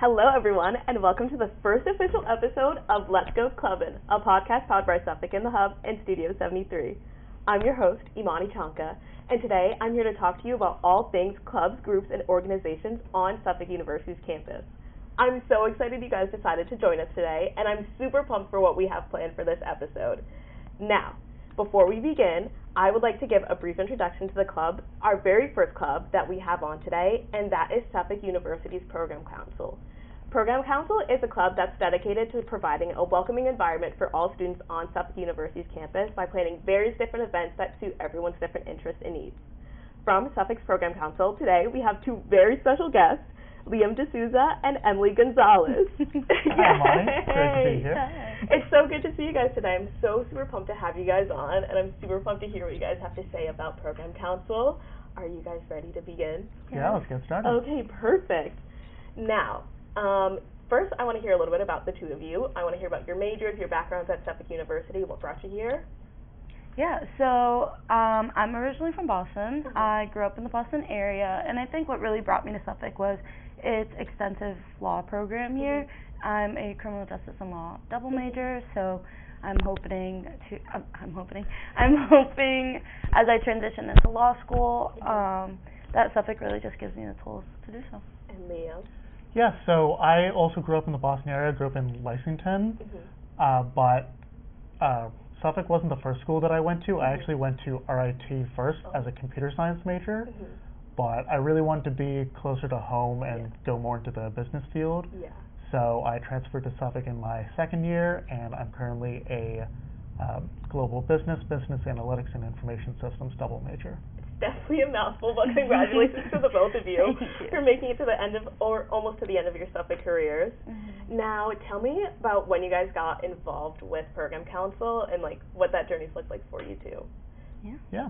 Hello, everyone, and welcome to the first official episode of Let's Go Clubbin, a podcast powered by Suffolk in the Hub and Studio 73. I'm your host, Imani Chanka, and today I'm here to talk to you about all things clubs, groups, and organizations on Suffolk University's campus. I'm so excited you guys decided to join us today, and I'm super pumped for what we have planned for this episode. Now, before we begin, I would like to give a brief introduction to the club, our very first club that we have on today, and that is Suffolk University's Program Council. Program Council is a club that's dedicated to providing a welcoming environment for all students on Suffolk University's campus by planning various different events that suit everyone's different interests and needs. From Suffolk's Program Council, today we have two very special guests, Liam D'Souza and Emily Gonzalez. Hi, Molly. Great to be here. It's so good to see you guys today. I'm so super pumped to have you guys on, and I'm super pumped to hear what you guys have to say about Program Council. Are you guys ready to begin? Yeah, let's get started. Okay, perfect. Now, first I want to hear a little bit about the two of you. I want to hear about your majors, your backgrounds at Suffolk University, what brought you here. Yeah, so I'm originally from Boston. Mm-hmm. I grew up in the Boston area, and I think what really brought me to Suffolk was its extensive law program here. Mm-hmm. I'm a criminal justice and law double major, so I'm hoping as I transition into law school, that Suffolk really just gives me the tools to do so. And Liam? Yeah, so I also grew up in the Boston area, grew up in Lexington, but Suffolk wasn't the first school that I went to. I actually went to RIT first as a computer science major, but I really wanted to be closer to home and go more into the business field. Yeah. So I transferred to Suffolk in my second year, and I'm currently a global business analytics, and information systems double major. Definitely a mouthful, but congratulations to the both of you for making it to the end of, or almost to the end of your Suffolk careers. Now, tell me about when you guys got involved with Program Council and like what that journey's looked like for you too. Yeah.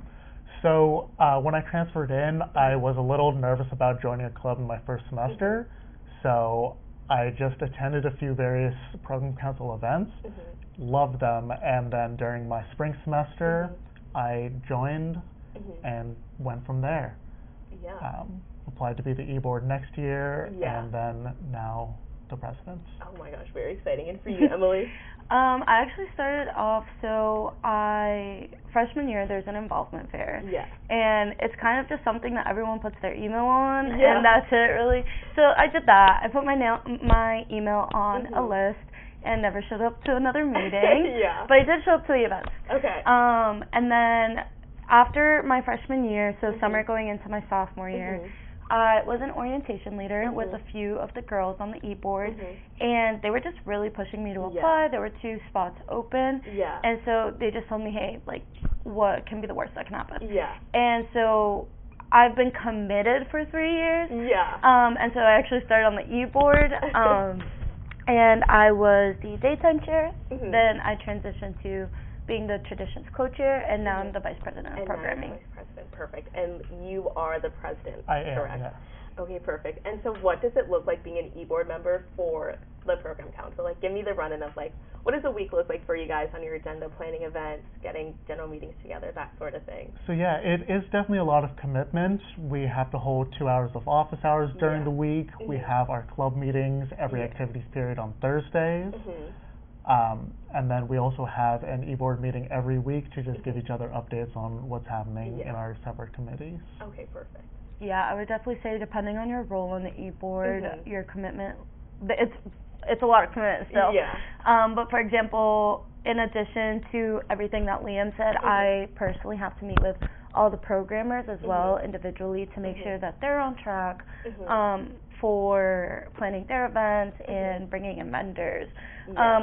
So when I transferred in, I was a little nervous about joining a club in my first semester, so I just attended a few various Program Council events, loved them, and then during my spring semester, I joined and went from there. Yeah. Applied to be the e-board next year, and then now the president. Oh my gosh, very exciting. And for you, Emily? I actually started off, freshman year, there's an involvement fair. Yeah. And it's kind of just something that everyone puts their email on, Yeah. and that's it, really. So I did that. I put my email on a list and never showed up to another meeting. Yeah. But I did show up to the events. Okay. And then after my freshman year, so summer going into my sophomore year, I was an orientation leader with a few of the girls on the e-board, and they were just really pushing me to apply. There were 2 spots open, and so they just told me, hey, like, what can be the worst that can happen? Yeah. And so I've been committed for 3 years. Yeah. And so I actually started on the e-board, and I was the daytime chair. Then I transitioned to being the traditions co-chair, and now I'm the vice president of programming. Vice president, perfect. And you are the president, I am, correct? yes. Okay, perfect. And so what does it look like being an e-board member for the Program Council? Like, give me the run-in of, like, what does a week look like for you guys on your agenda, planning events, getting general meetings together, that sort of thing? So yeah, it is definitely a lot of commitment. We have to hold 2 hours of office hours during the week. We have our club meetings every activities period on Thursdays. And then we also have an e-board meeting every week to just give each other updates on what's happening in our separate committees. Okay, perfect. Yeah, I would definitely say depending on your role on the e-board, your commitment, it's a lot of commitment still. Yeah. But for example, in addition to everything that Liam said, I personally have to meet with all the programmers as well individually to make sure that they're on track for planning their events and bringing in vendors.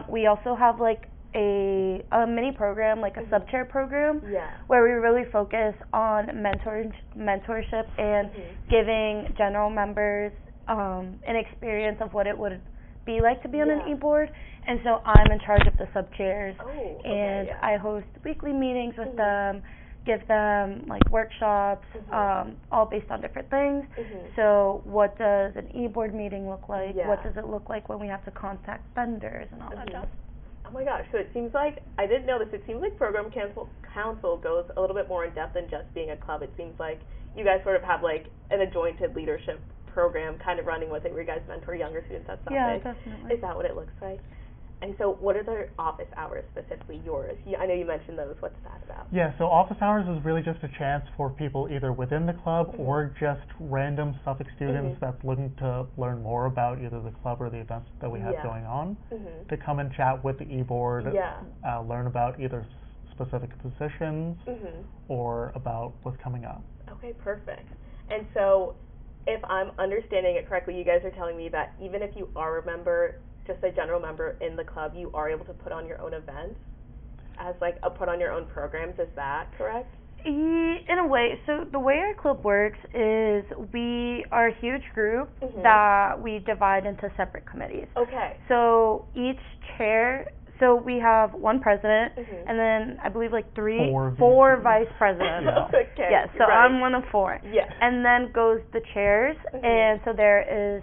We also have like a mini program, like a sub-chair program, where we really focus on mentorship and giving general members an experience of what it would be like to be on an e-board. And so I'm in charge of the sub-chairs, and I host weekly meetings with them, give them like workshops, all based on different things. So what does an e-board meeting look like? What does it look like when we have to contact vendors and all that stuff? Oh my gosh, so it seems like, I didn't know this, it seems like Program Council goes a little bit more in depth than just being a club. It seems like you guys sort of have like an adjointed leadership program kind of running with it where you guys mentor younger students at Suffolk. Yeah, definitely. Is that what it looks like? And so what are the office hours, specifically yours? I know you mentioned those. What's that about? Yeah, so office hours is really just a chance for people either within the club or just random Suffolk students that's looking to learn more about either the club or the events that we have going on to come and chat with the e-board, learn about either specific positions or about what's coming up. Okay, perfect. And so if I'm understanding it correctly, you guys are telling me that even if you are a member, just a general member in the club, you are able to put on your own events as like put on your own programs. Is that correct? In a way. So the way our club works is we are a huge group that we divide into separate committees. Okay. So each chair, so we have one president and then I believe like four vice presidents. Okay. Yes, so I'm one of four. Yes. And then goes the chairs, and so there is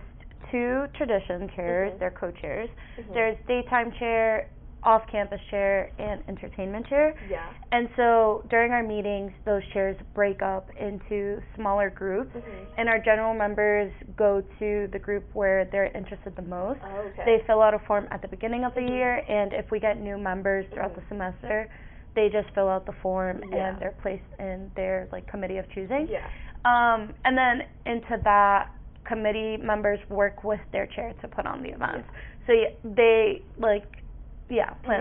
two tradition chairs, they're co-chairs. There's daytime chair, off-campus chair, and entertainment chair. Yeah. And so during our meetings, those chairs break up into smaller groups, and our general members go to the group where they're interested the most. Okay. They fill out a form at the beginning of the year, and if we get new members throughout the semester, they just fill out the form and they're placed in their like committee of choosing. Yeah. And then into that, committee members work with their chair to put on the events. So they plan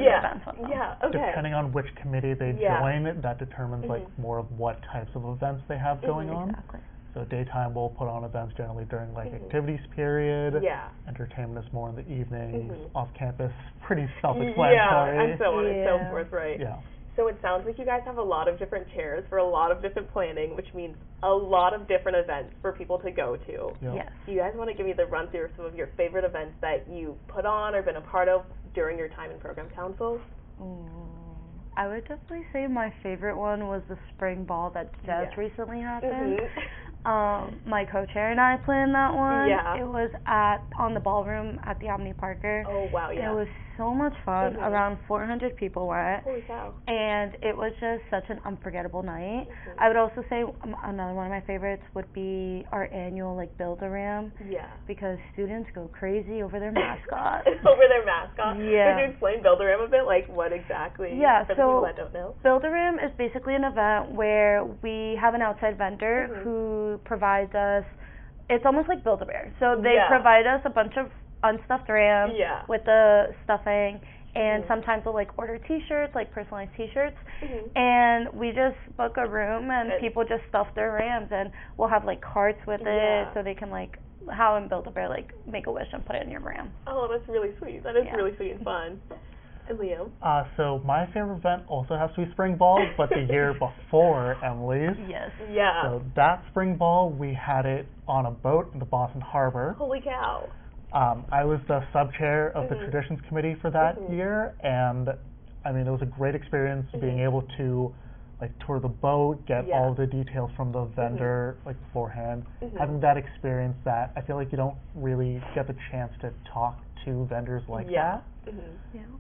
the events on them. Yeah, okay. Depending on which committee they join, that determines like more of what types of events they have going on. Exactly. So daytime we'll put on events generally during like activities period. Yeah. Entertainment is more in the evenings. Off campus, pretty self-explanatory. Yeah, and so on and so forth, right? Yeah. So it sounds like you guys have a lot of different chairs for a lot of different planning, which means a lot of different events for people to go to. Yep. Yes. Do you guys want to give me the run through of some of your favorite events that you put on or been a part of during your time in program council? I would definitely say my favorite one was the spring ball that just recently happened. My co-chair and I planned that one. Yeah. It was on the ballroom at the Omni Parker. Oh, wow, yeah. It was so much fun. Around 400 people went. Holy cow. And it was just such an unforgettable night. I would also say another one of my favorites would be our annual like Build-A-Ram. Yeah. Because students go crazy over their mascot. Over their mascot? Yeah. Could you explain Build-A-Ram a bit? Like what exactly? Yeah, for the people that don't know? Build-A-Ram is basically an event where we have an outside vendor who provides us, it's almost like Build-A-Bear. So they provide us a bunch of unstuffed rams with the stuffing, and sometimes they'll like order t-shirts, like personalized t-shirts, and we just book a room and people just stuff their rams, and we'll have like carts with it so they can like, how in Build-A-Bear, like make a wish and put it in your ram. Oh, that's really sweet. That is really sweet and fun. And Liam? So my favorite event also has to be spring ball, but the year before Emily's. Yes. Yeah. So that spring ball, we had it on a boat in the Boston Harbor. Holy cow. I was the sub-chair of the Traditions Committee for that year, and I mean, it was a great experience being able to like tour the boat, get all the details from the vendor like beforehand, having that experience that I feel like you don't really get the chance to talk to vendors like that.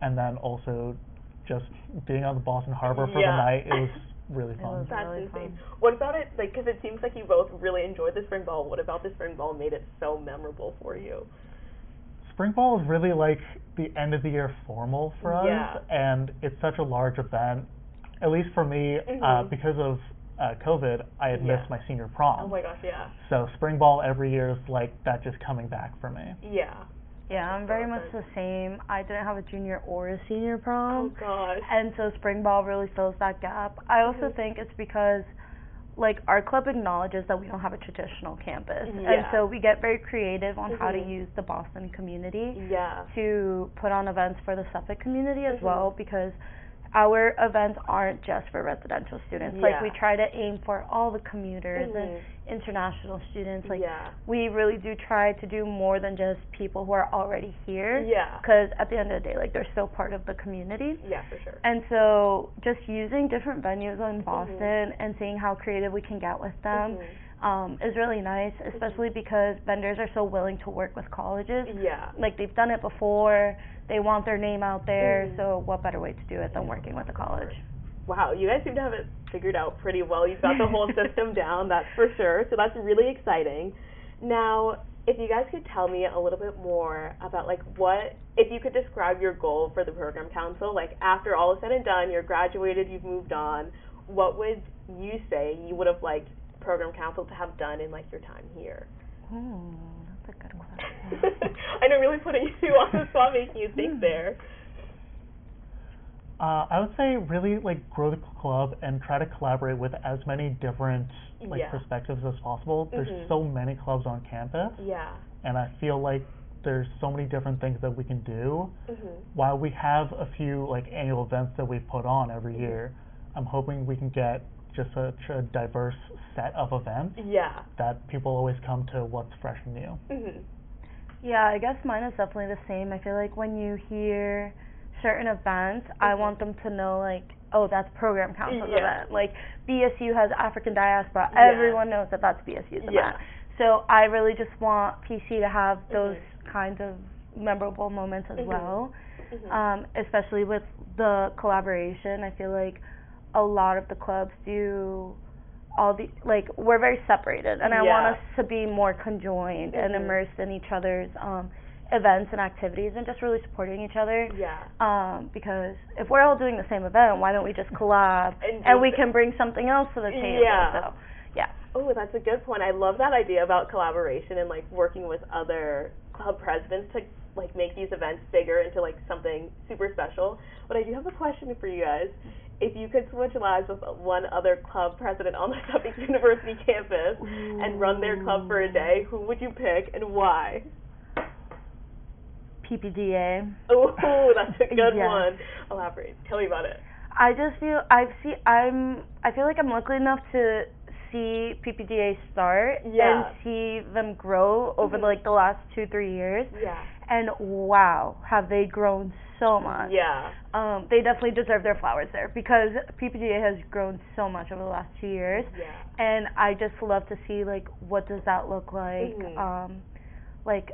And then also just being on the Boston Harbor for the night, it was really fun. That's really insane. fun. What about it, like, because it seems like you both really enjoyed the spring ball. What about the spring ball made it so memorable for you? Spring ball is really like the end of the year formal for us, and it's such a large event. At least for me, because of COVID, I had missed my senior prom. Oh my gosh, yeah. So spring ball every year is like that just coming back for me. Yeah. Yeah, I'm very much the same. I didn't have a junior or a senior prom. Oh gosh. And so spring ball really fills that gap. I also think it's because like our club acknowledges that we don't have a traditional campus. And so we get very creative on how to use the Boston community to put on events for the Suffolk community as well, because our events aren't just for residential students. Like we try to aim for all the commuters and international students. Like we really do try to do more than just people who are already here. Because at the end of the day, like they're still part of the community. Yeah, for sure. And so just using different venues in Boston and seeing how creative we can get with them is really nice, especially because vendors are so willing to work with colleges. Like they've done it before. They want their name out there, so what better way to do it than working with a college? Wow, you guys seem to have it figured out pretty well. You've got the whole system down, that's for sure. So that's really exciting. Now, if you guys could tell me a little bit more about like what, if you could describe your goal for the program council, like after all is said and done, you're graduated, you've moved on, what would you say you would have liked program council to have done in like your time here? That's a good question. I know, really putting you on the spot, making you think there. I would say really like grow the club and try to collaborate with as many different like perspectives as possible. There's so many clubs on campus. Yeah. And I feel like there's so many different things that we can do. While we have a few like annual events that we put on every year, I'm hoping we can get just such a diverse set of events that people always come to what's fresh and new. Yeah, I guess mine is definitely the same. I feel like when you hear certain events, I want them to know like, oh, that's program council's event. Like BSU has African diaspora. Everyone knows that that's BSU's event. So I really just want PC to have those kinds of memorable moments as well. Especially with the collaboration. I feel like a lot of the clubs do all the, like, we're very separated, and I want us to be more conjoined and immersed in each other's events and activities and just really supporting each other. Because if we're all doing the same event, why don't we just collab and we can bring something else to the table? So, oh, that's a good point. I love that idea about collaboration and like working with other club presidents to like make these events bigger into like something super special. But I do have a question for you guys. If you could switch lives with one other club president on the Suffolk University campus and run their club for a day, who would you pick and why? PPDA. Oh, that's a good one. Elaborate. Tell me about it. I just feel I feel like I'm lucky enough to see PPDA start and see them grow over like the last 2-3 years. And wow, have they grown so much. They definitely deserve their flowers there because PPDA has grown so much over the last 2 years. And I just love to see like what does that look like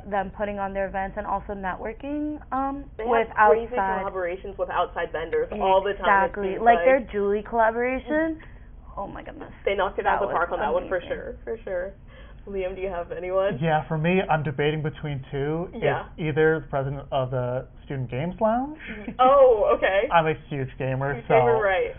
them putting on their events and also networking with outside collaborations with outside vendors all the time. Exactly. Like their Julie collaboration. Oh my goodness. They knocked it out of the park on that one for sure. Liam, do you have anyone? Yeah, for me, I'm debating between two. It's either the president of the Student Games Lounge. Oh, okay. I'm a huge gamer, huge gamer, right.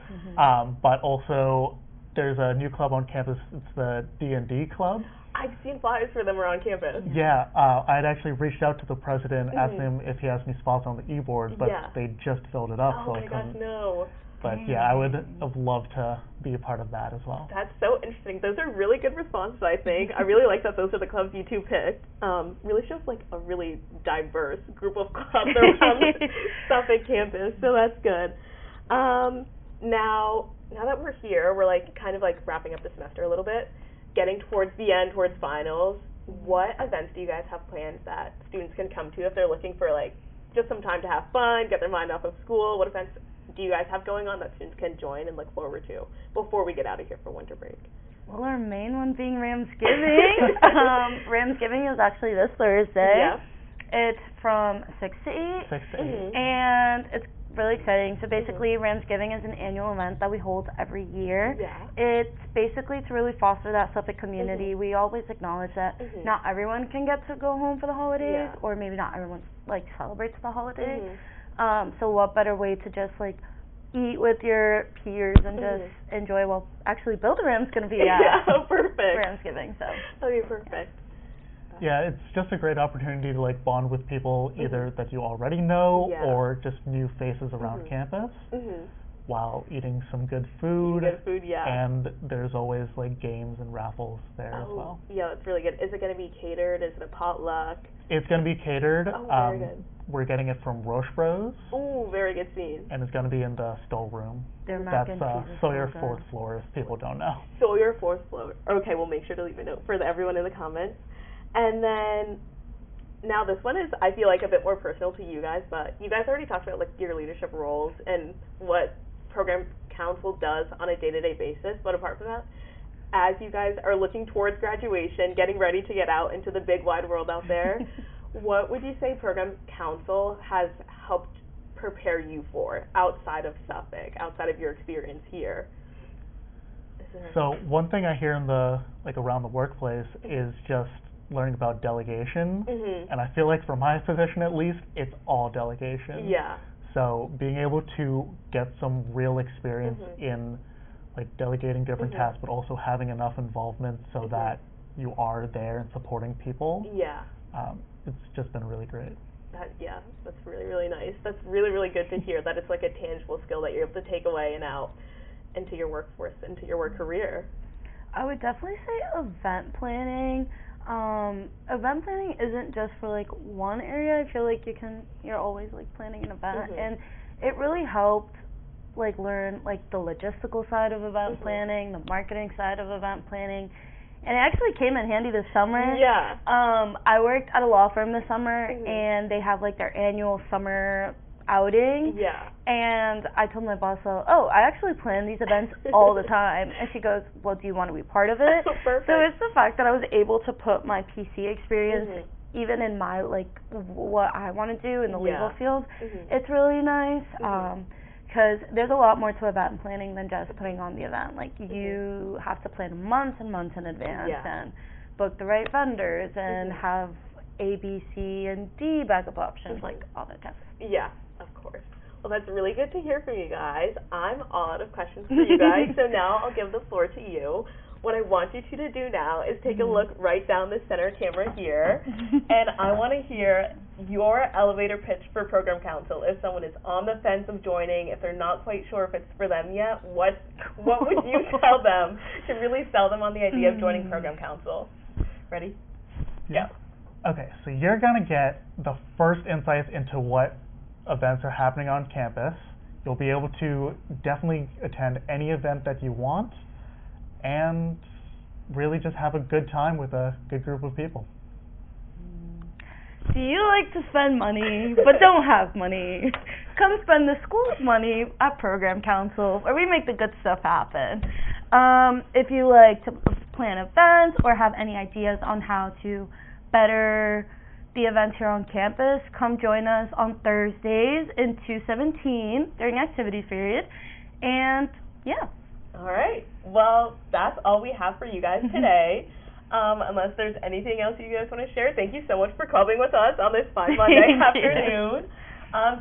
But also, there's a new club on campus. It's the D&D Club. I've seen flyers for them around campus. Yeah, I'd actually reached out to the president, asking him if he has any spots on the e-board, but they just filled it up, so I couldn't. No. But yeah, I would have loved to be a part of that as well. That's so interesting. Those are really good responses, I think. I really like that those are the clubs you two picked. Really shows like a really diverse group of clubs around the Suffolk campus, so that's good. Now that we're here, we're like kind of like wrapping up the semester a little bit, getting towards the end, towards finals. What events do you guys have planned that students can come to if they're looking for like just some time to have fun, get their mind off of school? What events do you guys have going on that students can join and look forward to before we get out of here for winter break? Well, our main one being Ramsgiving. Ramsgiving is actually this Thursday. It's from 6 to 8. 6 to 8. And it's really exciting. So basically, Ramsgiving is an annual event that we hold every year. It's basically to really foster that Suffolk community. We always acknowledge that not everyone can get to go home for the holidays, or maybe not everyone like celebrates the holidays. So what better way to just like eat with your peers and just enjoy while actually Build-A-Ram's going to be at Ramsgiving. So that'll be perfect. Yeah, it's just a great opportunity to like bond with people either that you already know or just new faces around campus while eating some good food. And there's always like games and raffles there as well. Yeah, that's really good. Is it going to be catered? Is it a potluck? It's going to be catered. Oh, very good. We're getting it from Roche Bros. Ooh, very good scene. And it's going to be in the Stoll Room. That's Sawyer 4th floor, if people don't know. Sawyer 4th floor. Okay, we'll make sure to leave a note for everyone in the comments. And then, now this one is, I feel like, a bit more personal to you guys, but you guys already talked about like your leadership roles and what program council does on a day-to-day basis. But apart from that, as you guys are looking towards graduation, getting ready to get out into the big wide world out there, what would you say program council has helped prepare you for outside of Suffolk, outside of your experience here? So one thing I hear in the like around the workplace is just learning about delegation, Mm-hmm. and I feel like for my position at least, it's all delegation. Yeah. So being able to get some real experience in like delegating different tasks, but also having enough involvement so that you are there and supporting people. Yeah. It's just been really great. That's really, really nice. That's really, really good to hear that it's like a tangible skill that you're able to take away and out into your workforce, into your work career. I would definitely say event planning. Event planning isn't just for like one area. I feel like you're always like planning an event, and it really helped like learn like the logistical side of event planning, the marketing side of event planning. And it actually came in handy this summer. Yeah. I worked at a law firm this summer, and they have like their annual summer outing. Yeah. And I told my boss, I actually plan these events all the time. And she goes, well, do you want to be part of it? Perfect. So it's the fact that I was able to put my PC experience even in my like what I want to do in the legal field. It's really nice. Because there's a lot more to event planning than just putting on the event. Like, you have to plan months and months in advance and book the right vendors and have A, B, C, and D backup options, like all that stuff. Yeah, of course. Well, that's really good to hear from you guys. I'm all out of questions for you guys, so now I'll give the floor to you. What I want you two to do now is take a look right down the center camera here, and I want to hear your elevator pitch for program council. If someone is on the fence of joining, if they're not quite sure if it's for them yet, what would you tell them to really sell them on the idea of joining program council? Ready? Yeah. Okay, so you're going to get the first insights into what events are happening on campus. You'll be able to definitely attend any event that you want, and really just have a good time with a good group of people. Do you like to spend money but don't have money? Come spend the school's money at Program Council, where we make the good stuff happen. If you like to plan events or have any ideas on how to better the events here on campus, come join us on Thursdays in 217 during activities period. And yeah. All right. Well, that's all we have for you guys today. Unless there's anything else you guys want to share, thank you so much for clubbing with us on this fine Monday afternoon.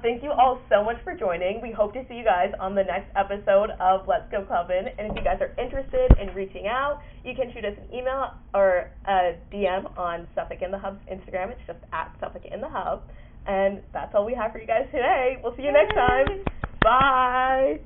Thank you all so much for joining. We hope to see you guys on the next episode of Let's Go Clubbin. And if you guys are interested in reaching out, you can shoot us an email or a DM on Suffolk in the Hub's Instagram. It's just at Suffolk in the Hub. And that's all we have for you guys today. We'll see you next time. Bye.